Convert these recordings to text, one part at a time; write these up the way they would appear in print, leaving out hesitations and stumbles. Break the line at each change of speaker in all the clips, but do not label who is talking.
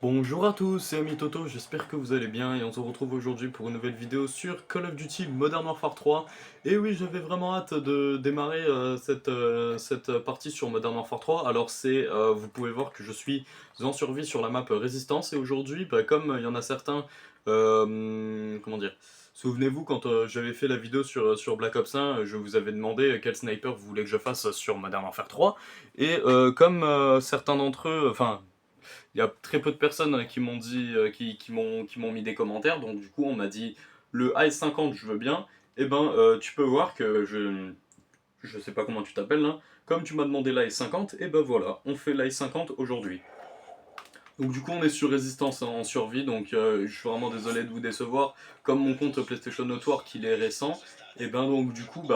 Bonjour à tous, c'est Ami Toto, j'espère que vous allez bien et on se retrouve aujourd'hui pour une nouvelle vidéo sur Call of Duty Modern Warfare 3. Et oui, j'avais vraiment hâte de démarrer cette partie sur Modern Warfare 3. Alors vous pouvez voir que je suis en survie sur la map Résistance et aujourd'hui, comme il y en a certains, comment dire, souvenez-vous quand j'avais fait la vidéo sur Black Ops 1, je vous avais demandé quel sniper vous voulez que je fasse sur Modern Warfare 3. Et comme certains d'entre eux, enfin il y a très peu de personnes qui m'ont dit, qui m'ont mis des commentaires, donc du coup on m'a dit le AS50 je veux bien, et ben tu peux voir que je sais pas comment tu t'appelles là, comme tu m'as demandé l'AS50, et ben voilà, on fait l'AS50 aujourd'hui. Donc du coup on est sur résistance en survie, donc je suis vraiment désolé de vous décevoir. Comme mon compte PlayStation Network qu'il est récent, et ben donc du coup et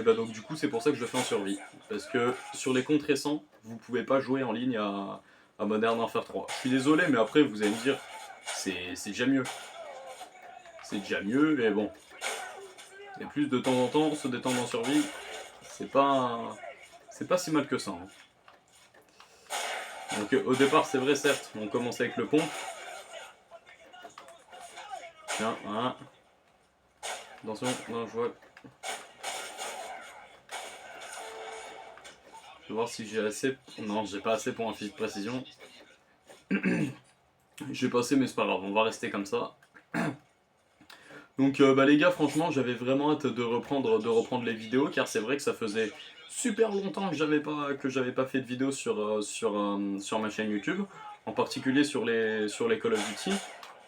ben donc du coup c'est pour ça que je le fais en survie. Parce que sur les comptes récents, vous pouvez pas jouer en ligne à Modern Warfare 3. Je suis désolé mais après vous allez me dire c'est déjà mieux. C'est déjà mieux mais bon. Et plus de temps en temps se détendre en survie, c'est pas si mal que ça, hein. Donc au départ c'est vrai certes, on commence avec le pont. Tiens, voilà. Attention, non, je vois. Je vais voir si j'ai assez. Non, j'ai pas assez pour un fusil de précision. J'ai pas assez, mais c'est pas grave, on va rester comme ça. Donc, les gars, franchement, j'avais vraiment hâte de reprendre les vidéos, car c'est vrai que ça faisait super longtemps que j'avais pas fait de vidéo sur ma chaîne YouTube, en particulier sur les Call of Duty.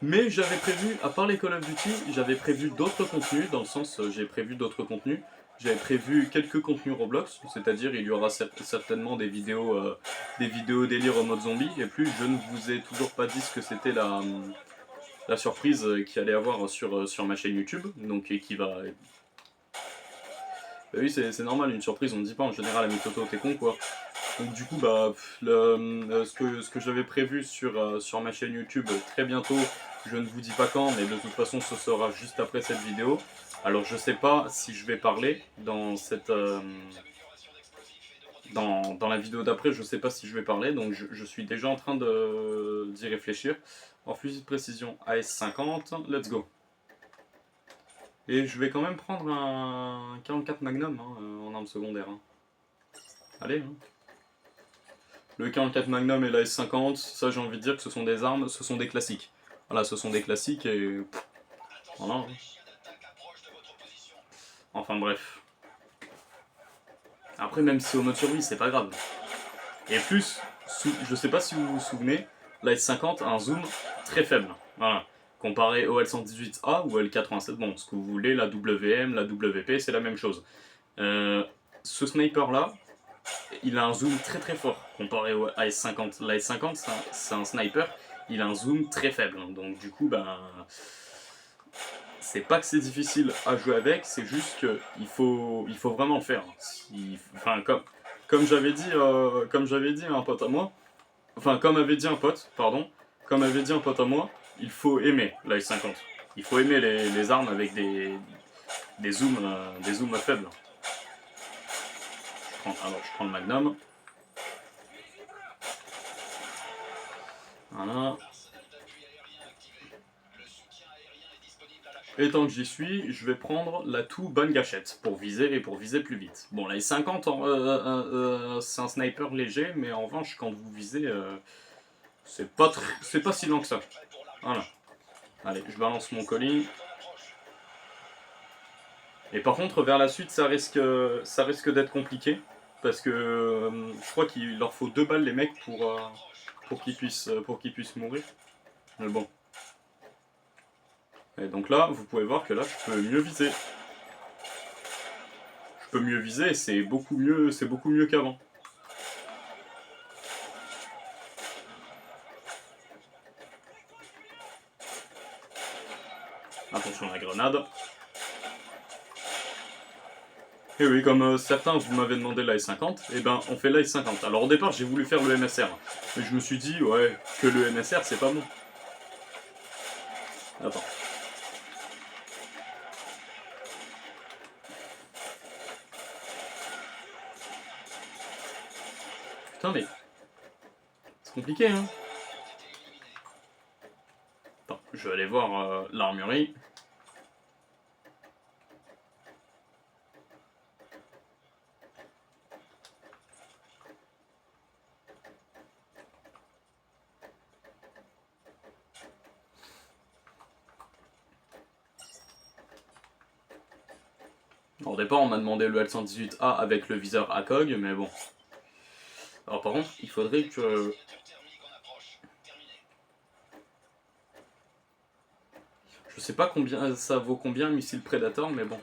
Mais j'avais prévu, à part les Call of Duty, j'avais prévu d'autres contenus, dans le sens, j'ai prévu d'autres contenus. J'avais prévu quelques contenus Roblox, c'est-à-dire il y aura certainement des vidéos délire en mode zombie, et plus je ne vous ai toujours pas dit ce que c'était la surprise qu'il allait avoir sur ma chaîne YouTube, donc et qui va... Bah oui, c'est normal, une surprise, on ne dit pas en général à mes Toto, t'es con quoi. Donc du coup, ce que j'avais prévu sur ma chaîne YouTube très bientôt, je ne vous dis pas quand, mais de toute façon ce sera juste après cette vidéo. Alors je sais pas si je vais parler dans la vidéo d'après, je sais pas si je vais parler, donc je suis déjà en train d'y réfléchir. En fusil de précision AS50, let's go. Et je vais quand même prendre un 44 Magnum en arme secondaire, hein. Allez, hein. Le 44 Magnum et la S50, ça j'ai envie de dire que ce sont des armes, ce sont des classiques. Voilà, ce sont des classiques et... Voilà. Enfin bref. Après, même si c'est au mode survie, c'est pas grave. Et plus, je sais pas si vous vous souvenez, la S50 a un zoom très faible. Voilà. Comparé au L118A ou L87, bon, ce que vous voulez, la WM, la WP, c'est la même chose. Ce sniper là, il a un zoom très très fort comparé au AS50. La S50, c'est un sniper, il a un zoom très faible. Donc du coup, c'est pas que c'est difficile à jouer avec, c'est juste qu'il faut vraiment le faire. Enfin, comme j'avais dit à un pote à moi, enfin comme avait dit un pote, pardon, comme avait dit un pote à moi, il faut aimer la S50. Il faut aimer les armes avec des zooms faibles. Alors je prends le Magnum. Voilà. Et tant que j'y suis, je vais prendre la tout bonne gâchette pour viser plus vite. Bon, la S50, c'est un sniper léger, mais en revanche, quand vous visez, c'est pas si lent que ça. Voilà. Allez, je balance mon colis. Et par contre, vers la suite, ça risque d'être compliqué. Parce que je crois qu'il leur faut 2 balles, les mecs, pour qu'ils puissent mourir. Mais bon. Et donc là, vous pouvez voir que là, je peux mieux viser. Je peux mieux viser et c'est beaucoup mieux qu'avant. Attention à la grenade. Et oui, comme certains vous m'avez demandé la S50, et ben on fait la S50. Alors au départ j'ai voulu faire le MSR, mais je me suis dit ouais que le MSR c'est pas bon. Attends. Putain mais c'est compliqué hein. je vais aller voir l'armurerie. Au départ, on m'a demandé le L118A avec le viseur ACOG, mais bon. Alors par contre, il faudrait que... Je sais pas combien ça vaut combien un missile Predator, mais bon.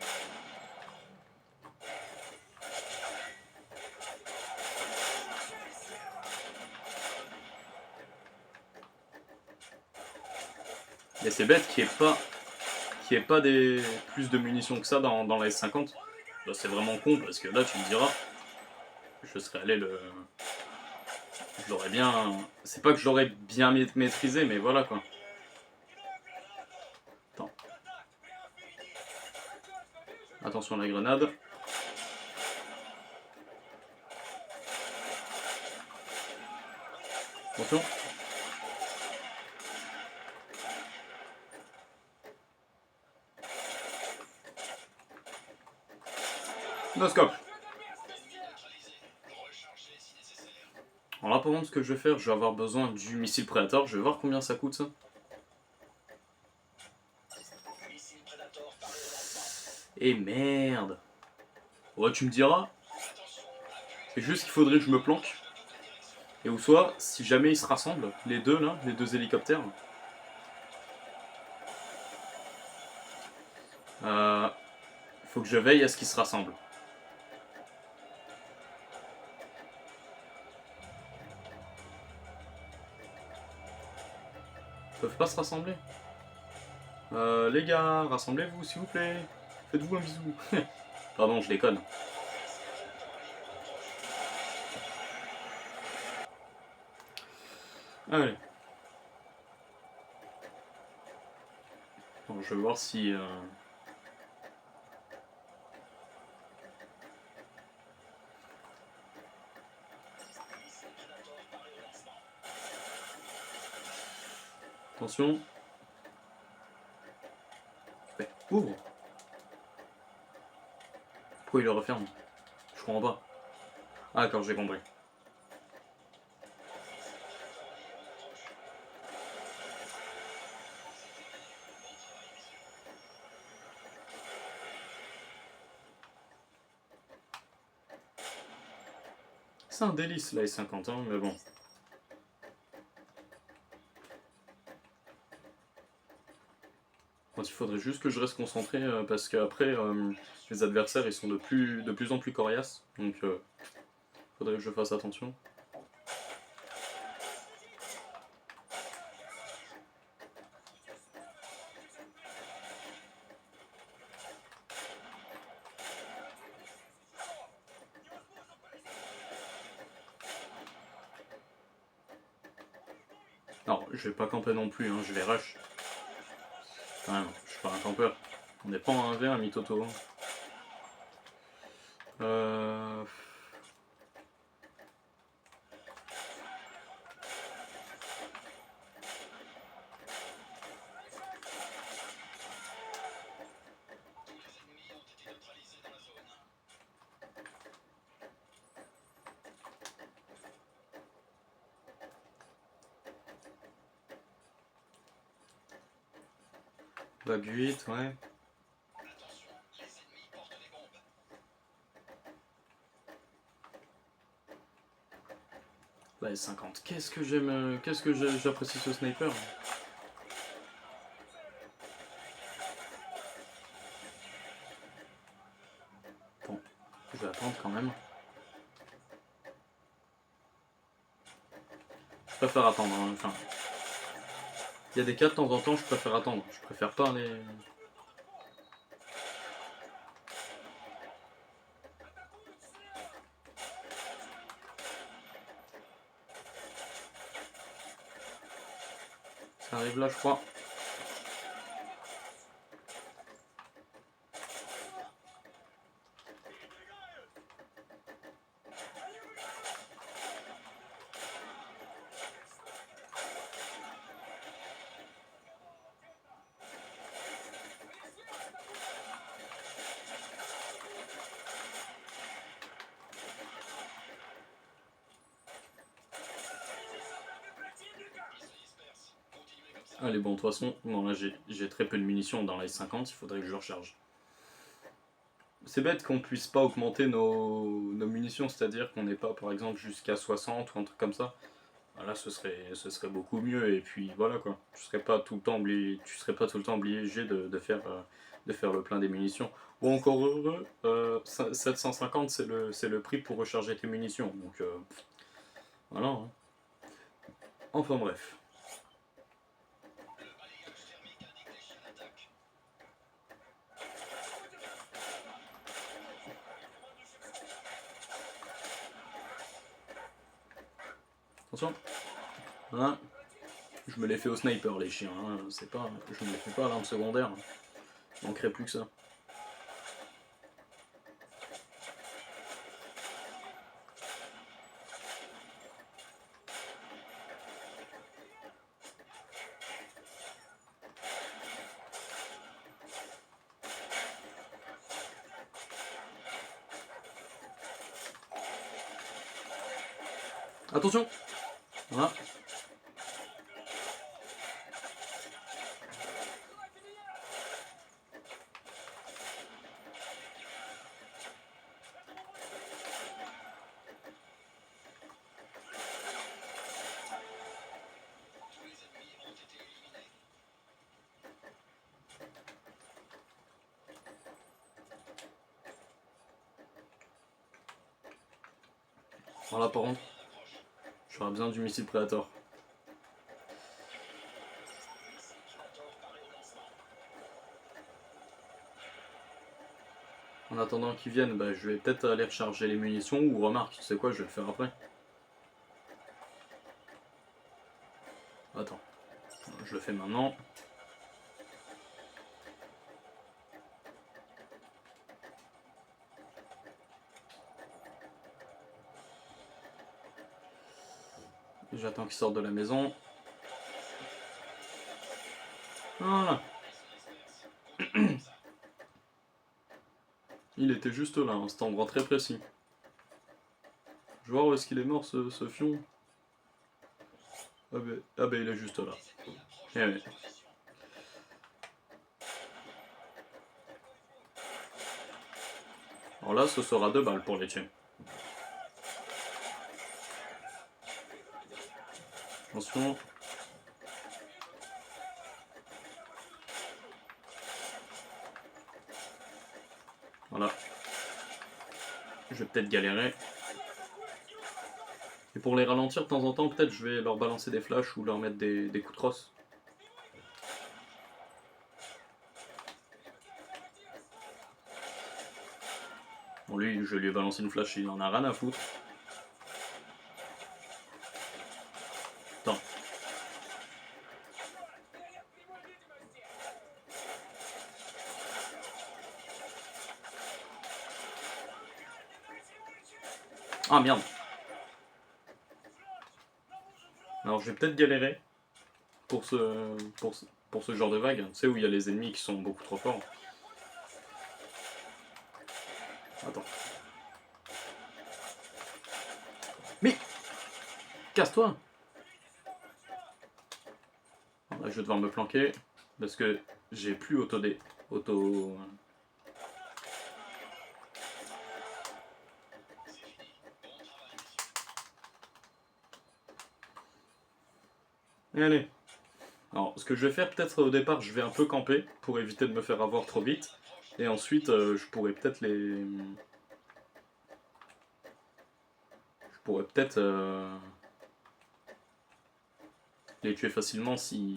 Et c'est bête qu'il n'y ait pas plus de munitions que ça dans la S50. Bah, c'est vraiment con parce que là tu me diras, je serais allé le... Je l'aurais bien... C'est pas que je l'aurais bien maîtrisé, mais voilà quoi. Attends. Attention à la grenade. Attention. No scope. Alors là par contre ce que je vais faire, je vais avoir besoin du missile Predator, je vais voir combien ça coûte ça. Et merde. Ouais tu me diras, c'est juste qu'il faudrait que je me planque. Et ou soit, si jamais ils se rassemblent, les deux là, les deux hélicoptères, faut que je veille à ce qu'ils se rassemblent. Ils peuvent pas se rassembler. Les gars, rassemblez-vous s'il vous plaît. Faites-vous un bisou. Pardon, je déconne. Allez. Bon, je vais voir si... Attention. Ouais. Ouvre. Pourquoi il le referme? Je comprends pas. Ah d'accord, j'ai compris. C'est un délice la S50, hein, mais bon. Il faudrait juste que je reste concentré parce qu'après les adversaires ils sont de plus en plus coriaces, donc faudrait que je fasse attention. Non, je vais pas camper non plus, hein, je vais rush. Ouais, je suis pas un campeur. On n'est pas en 1v1 Mitoto. Vague 8, ouais. Bah 50, qu'est-ce que j'aime, qu'est-ce que j'apprécie ce sniper. Bon, je vais attendre quand même. Je préfère attendre, hein, enfin... Il y a des cas de temps en temps, je préfère attendre. Je préfère pas les... Ça arrive là, je crois. Allez, bon, de toute façon, bon, là j'ai très peu de munitions dans la S50, il faudrait que je recharge. C'est bête qu'on puisse pas augmenter nos munitions, c'est-à-dire qu'on n'ait pas par exemple jusqu'à 60 ou un truc comme ça. Là ce serait beaucoup mieux et puis voilà quoi. Tu serais pas tout le temps obligé de faire le plein des munitions. Bon encore heureux, 750 c'est le prix pour recharger tes munitions. Donc voilà. Hein. Enfin bref. Attention. Voilà. Je me les fais au sniper les chiens, hein. C'est pas, je me les fais pas à l'arme secondaire. Il manquerait plus que ça. Attention. Voilà. Voilà par contre, j'aurais besoin du missile Predator. En attendant qu'ils viennent, bah, je vais peut-être aller recharger les munitions ou remarque, tu sais quoi, je vais le faire après. Attends, je le fais maintenant. J'attends qu'il sorte de la maison. Voilà. Il était juste là, un cet endroit très précis. Je vais voir où est-ce qu'il est mort ce fion. Ah bah il est juste là. Eh ouais. Alors là ce sera 2 balles pour les tiens. Attention. Voilà. Je vais peut-être galérer. Et pour les ralentir de temps en temps, peut-être je vais leur balancer des flashs ou leur mettre des coups de crosse. Bon lui, je lui ai balancé une flash, il en a rien à foutre. Attends. Ah merde. Alors je vais peut-être galérer pour ce genre de vague. Tu sais où il y a les ennemis qui sont beaucoup trop forts. Attends. Mais casse-toi. Là je vais devoir me planquer parce que j'ai plus auto. Allez. Alors, ce que je vais faire, peut-être au départ, je vais un peu camper pour éviter de me faire avoir trop vite. Et ensuite, je pourrais peut-être les. Je pourrais peut-être les tuer facilement si.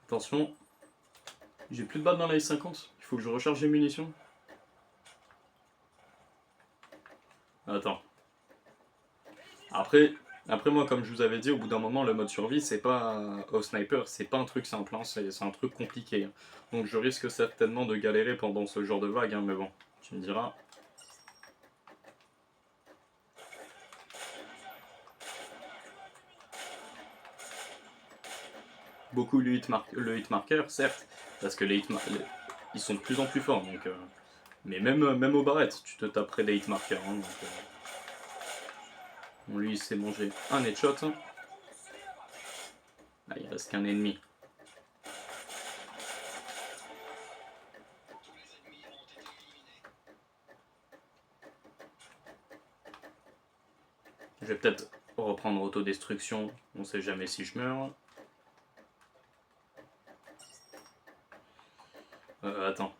Attention. J'ai plus de balles dans la S50. Il faut que je recharge les munitions. Attends. Après moi, comme je vous avais dit, au bout d'un moment, le mode survie, c'est pas au sniper, c'est pas un truc simple, hein, c'est un truc compliqué. Hein. Donc je risque certainement de galérer pendant ce genre de vague, hein, mais bon, tu me diras. beaucoup le hit marker, certes, parce que ils sont de plus en plus forts. Donc, mais même au barrette, tu te taperais des hit markers. Hein, donc, bon, lui, il s'est mangé un headshot. Ah, il reste qu'un ennemi. Je vais peut-être reprendre autodestruction, on sait jamais si je meurs. Attends.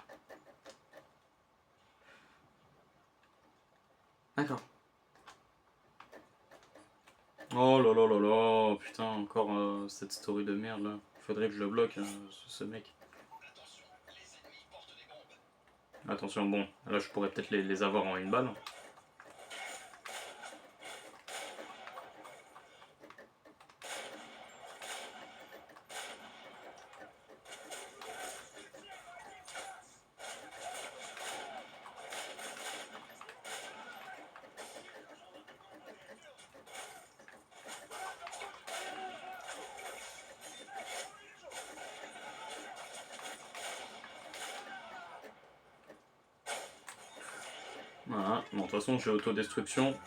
D'accord. Oh là là là là, putain, encore cette story de merde là. Faudrait que je le bloque, ce mec. Attention, bon, là je pourrais peut-être les avoir en une balle. Voilà, bon, de toute façon j'ai autodestruction.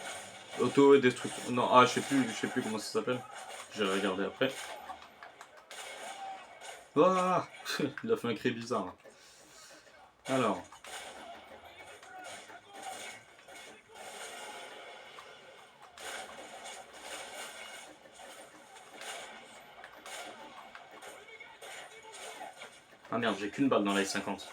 Auto-destruction. Non, ah, je sais plus comment ça s'appelle. J'ai regardé après. Ah il a fait un cri bizarre. Alors. Ah merde, j'ai qu'une balle dans la 50.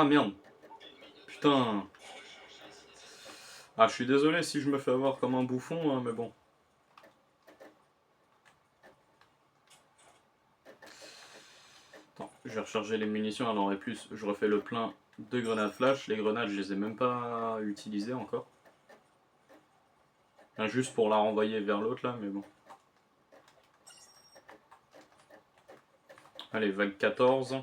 Ah merde. Putain. Ah, je suis désolé si je me fais avoir comme un bouffon, hein, mais bon. Attends, je vais recharger les munitions, alors et plus, je refais le plein de grenades flash. Les grenades, je les ai même pas utilisées encore. Enfin, juste pour la renvoyer vers l'autre là, mais bon. Allez, vague 14.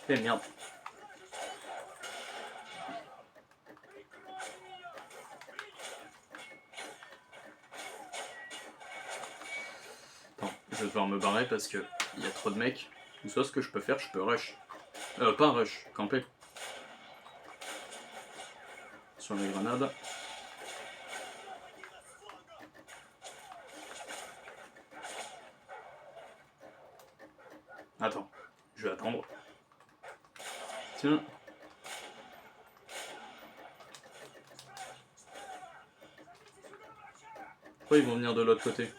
Eh merde. Attends, je vais devoir me barrer parce que il y a trop de mecs. Ou soit ce que je peux faire, je peux rush. Pas rush, camper. Sur les grenades. Attends, je vais attendre. Tiens. Pourquoi ils vont venir de l'autre côté?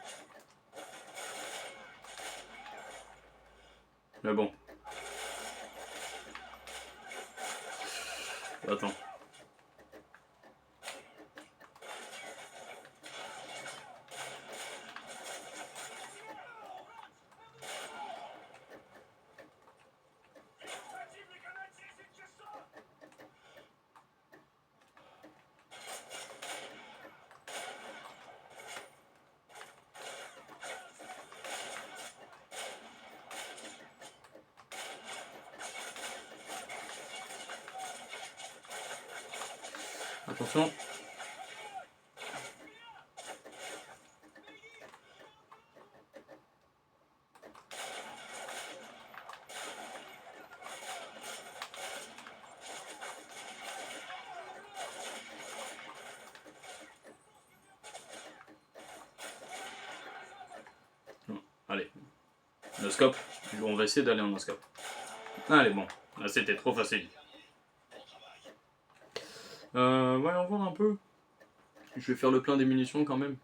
Mais bon. Attends. Attention. Allez. No scope. On va essayer d'aller en no scope. Allez, bon. Là, c'était trop facile. Voyons voir un peu. Je vais faire le plein des munitions quand même.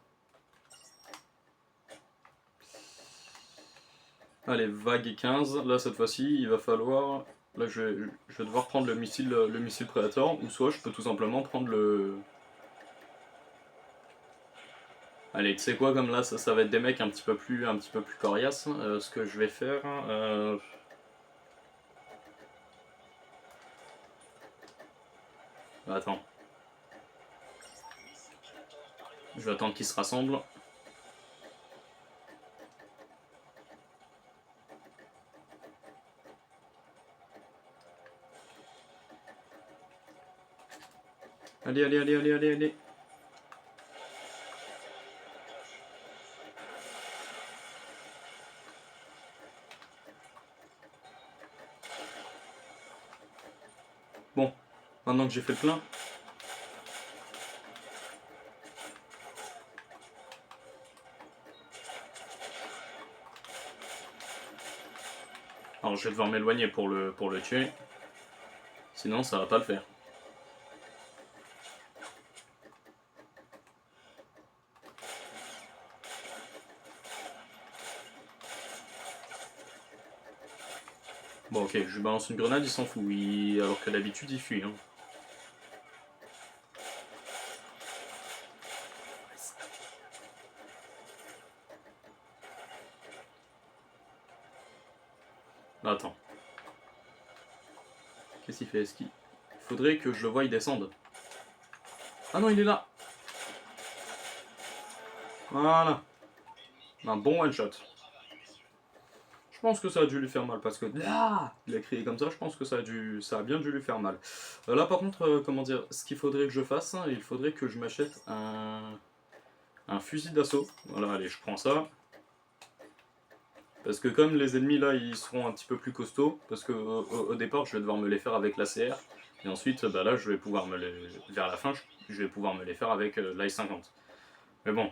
Allez, vague 15. Là, cette fois-ci, il va falloir Là, je vais devoir prendre le missile Predator, ou soit je peux tout simplement prendre le... Allez, tu sais quoi, comme là, ça va être des mecs un petit peu plus coriaces. Ce que je vais faire... Attends. Je vais attendre qu'ils se rassemblent. Allez, allez, allez, allez, allez, allez. Bon, maintenant que j'ai fait le plein. Alors je vais devoir m'éloigner pour le tuer. Sinon ça va pas le faire. Bon ok, je lui balance une grenade, il s'en fout. Alors que d'habitude il fuit. Hein. Attends. Qu'est-ce qu'il fait? Il faudrait que je le voie descendre. Ah non, il est là. Voilà. Un bon one shot. Je pense que ça a dû lui faire mal parce que là, il a crié comme ça. Je pense que ça a bien dû lui faire mal. Là, par contre, comment dire, ce qu'il faudrait que je fasse, hein, il faudrait que je m'achète un fusil d'assaut. Voilà, allez, je prends ça. Parce que comme les ennemis là, ils seront un petit peu plus costauds, parce que au départ, je vais devoir me les faire avec l'ACR, et ensuite, bah là, je vais pouvoir vers la fin, je vais pouvoir me les faire avec l'AI-50. Mais bon.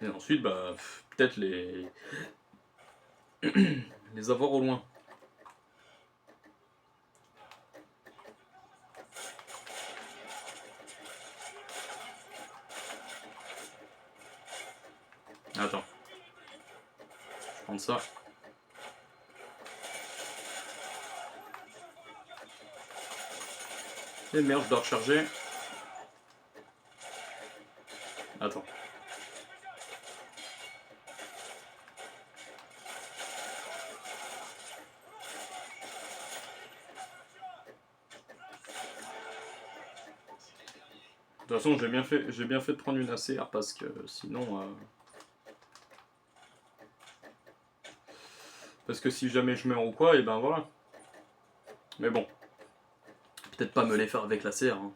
Et ensuite, bah, peut-être les avoir au loin. Attends. Je prends ça. Et merde, je dois recharger. Attends. De toute façon, j'ai bien fait de prendre une ACR parce que sinon... Parce que si jamais je meurs ou quoi, et ben voilà. Mais bon. Peut-être pas me les faire avec l'ACR. Hein.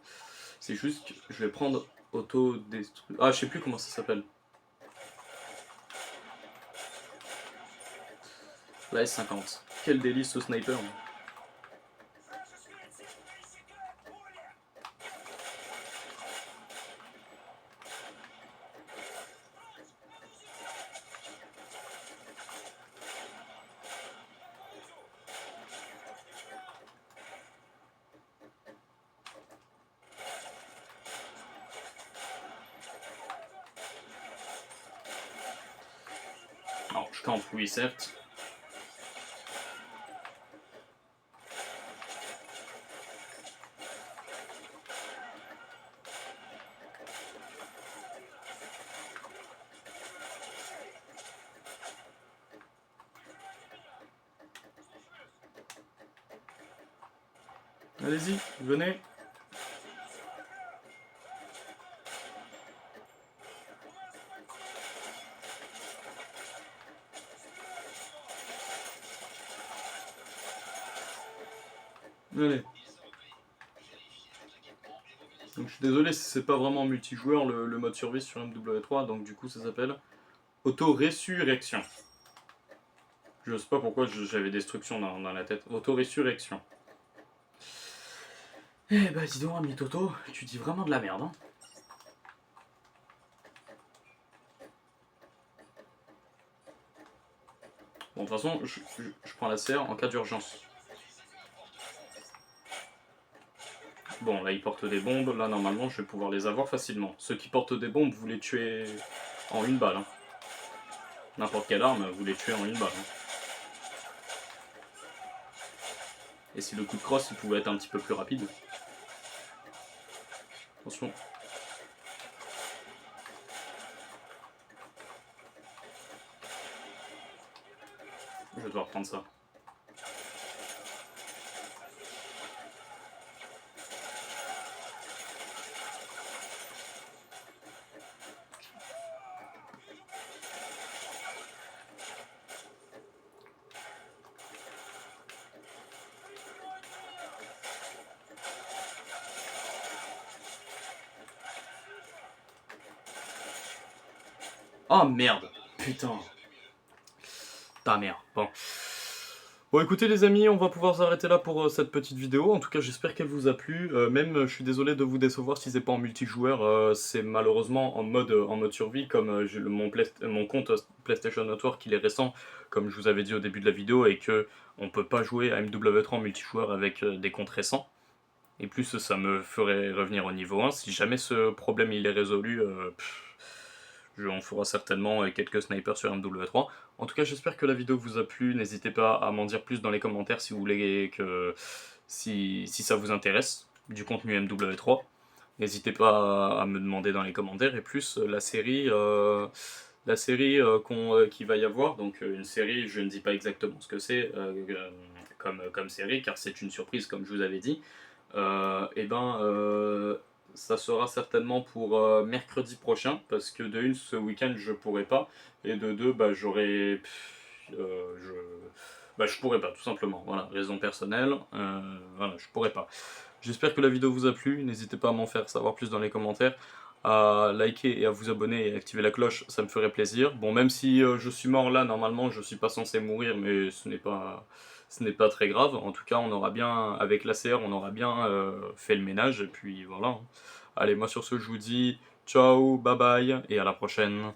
C'est juste que je vais prendre auto-destruction. Ah, je sais plus comment ça s'appelle. La S50. Quel délice ce sniper. Alors, je campe, oui, certes. Allez-y, venez. Allez. Donc je suis désolé si c'est pas vraiment multijoueur le mode survie sur MW3, donc du coup ça s'appelle Auto-Résurrection. Je sais pas pourquoi j'avais destruction dans la tête. Auto-Résurrection. Eh bah dis donc ami Toto, tu dis vraiment de la merde hein. Bon de toute façon, je prends la serre en cas d'urgence. Bon là ils portent des bombes, là normalement je vais pouvoir les avoir facilement. Ceux qui portent des bombes, vous les tuez en une balle. Hein. N'importe quelle arme, vous les tuez en une balle. Hein. Et si le coup de crosse il pouvait être un petit peu plus rapide. Attention. Je vais devoir prendre ça. Oh merde. Putain. Ta merde. Bon. Bon écoutez les amis, on va pouvoir s'arrêter là pour cette petite vidéo. En tout cas j'espère qu'elle vous a plu. Même je suis désolé de vous décevoir si c'est pas en multijoueur. C'est malheureusement en mode survie comme mon compte PlayStation Network il est récent comme je vous avais dit au début de la vidéo et que on peut pas jouer à MW3 en multijoueur avec des comptes récents. Et plus ça me ferait revenir au niveau 1. Si jamais ce problème il est résolu, on fera certainement quelques snipers sur MW3. En tout cas, j'espère que la vidéo vous a plu. N'hésitez pas à m'en dire plus dans les commentaires si vous voulez que si ça vous intéresse du contenu MW3. N'hésitez pas à me demander dans les commentaires et plus la série qu'il va y avoir. Donc une série, je ne dis pas exactement ce que c'est comme série car c'est une surprise comme je vous avais dit. Ça sera certainement pour mercredi prochain, parce que de une, ce week-end je pourrai pas, et de deux, bah j'aurai. Je pourrais pas, tout simplement. Voilà, raison personnelle, voilà, je pourrais pas. J'espère que la vidéo vous a plu, n'hésitez pas à m'en faire savoir plus dans les commentaires, à liker et à vous abonner et activer la cloche, ça me ferait plaisir. Bon, même si je suis mort là, normalement je suis pas censé mourir, mais ce n'est pas très grave. En tout cas, on aura bien, avec l'ACR, on aura bien fait le ménage, et puis voilà. Allez, moi sur ce, je vous dis ciao, bye bye, et à la prochaine.